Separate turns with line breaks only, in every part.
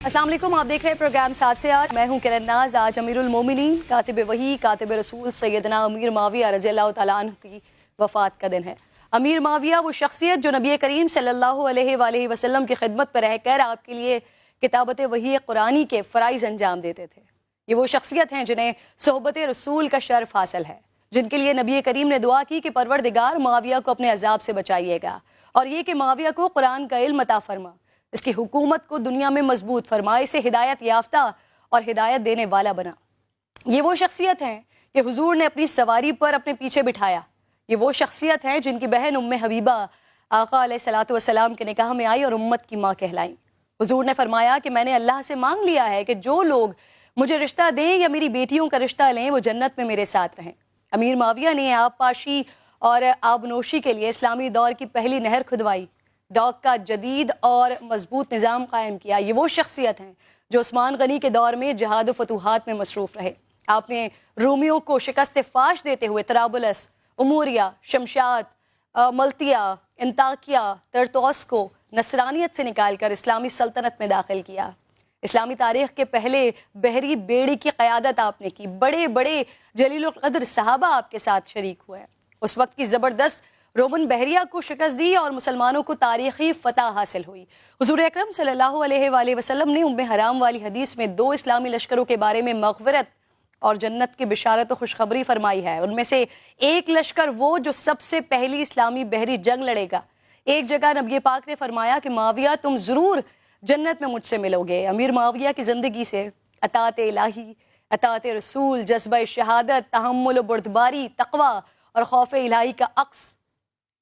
अस्सलाम वालेकुम, आप देख रहे हैं प्रोग्राम 7 से 8। मैं हूं किरण नाज। आज अमीरुल मोमिनीन कातिब वही कातिब रसूल सैयदना अमीर माविया रज़ी अल्लाह तआला अन्हु की वफ़ात का दिन है। अमीर माविया वो शख्सियत जो नबी करीम सल्लल्लाहु अलैहि वसल्लम की खिदमत पर रहकर आपके लिए किताबत वही कुरानी के फ़राइज़ अंजाम देते थे। ये वो शख्सियत हैं जिन्हें सोहबत रसूल का शर्फ हासिल है, जिनके लिए नबी करीम ने दुआ की कि परवरदिगार माविया को अपने अजाब से बचाइएगा, और ये कि माविया को कुरान का इल्म अता फरमा, इसकी हुकूमत को दुनिया में मजबूत फरमा, इसे हिदायत याफ्ता और हिदायत देने वाला बना। ये वो शख्सियत हैं कि हुजूर ने अपनी सवारी पर अपने पीछे बिठाया। ये वो शख्सियत हैं जिनकी बहन उम्मे हबीबा आका अलैहिस्सलातु वस्सलाम के निकाह में आई और उम्मत की माँ कहलाई। हुजूर ने फरमाया कि मैंने अल्लाह से मांग लिया है कि जो लोग मुझे रिश्ता दें या मेरी बेटियों का रिश्ता लें वो जन्नत में मेरे साथ रहें। अमीर माविया ने आबपाशी और आबनोशी के लिए इस्लामी दौर की पहली नहर खुदवाई, डॉक का जदीद और मजबूत निज़ाम कायम किया। ये वो शख्सियत हैं जो उस्मान गनी के दौर में जहाद फतूहात में मसरूफ़ रहे। आपने रूमियों को शिकस्त फाश देते हुए तराबुलस, उमूरिया, शमशाद, मल्तिया, इंताकिया, तरतौस को नसरानियत से निकालकर इस्लामी सल्तनत में दाखिल किया। इस्लामी तारीख़ के पहले बहरी बेड़ी की क़यादत आपने की। बड़े बड़े जलील क़द्र सहाबा आपके साथ शरीक हुए। उस वक्त की ज़बरदस्त रोमन बहरिया को शिकस्त दी और मुसलमानों को तारीख़ी फ़तह हासिल हुई। हुज़ूर अकरम सल्लल्लाहु अलैहि वसल्लम ने उम्मे हराम वाली हदीस में 2 इस्लामी लश्करों के बारे में मग़फ़िरत और जन्नत की बिशारत और खुशखबरी फरमाई है। उनमें से एक लश्कर वो जो सबसे पहली इस्लामी बहरी जंग लड़ेगा। एक जगह नबी पाक ने फरमाया कि माविया तुम ज़रूर जन्नत में मुझसे मिलोगे। अमीर माविया की ज़िंदगी से अताअत इलाही, अताअत रसूल, जज्बा शहादत, तहम्मुल, बुर्दबारी, तक़वा और खौफ इलाही का अक्स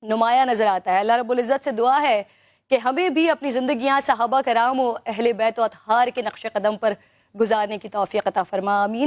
नुमाया नज़र आता है। अल्लाह रब्बुल इज़्ज़त से दुआ है कि हमें भी अपनी ज़िंदगियाँ सहाबा कराम और अहले बैत व अतहार के नक्श कदम पर गुजारने की तौफ़ीक़ अता फरमा। आमीन।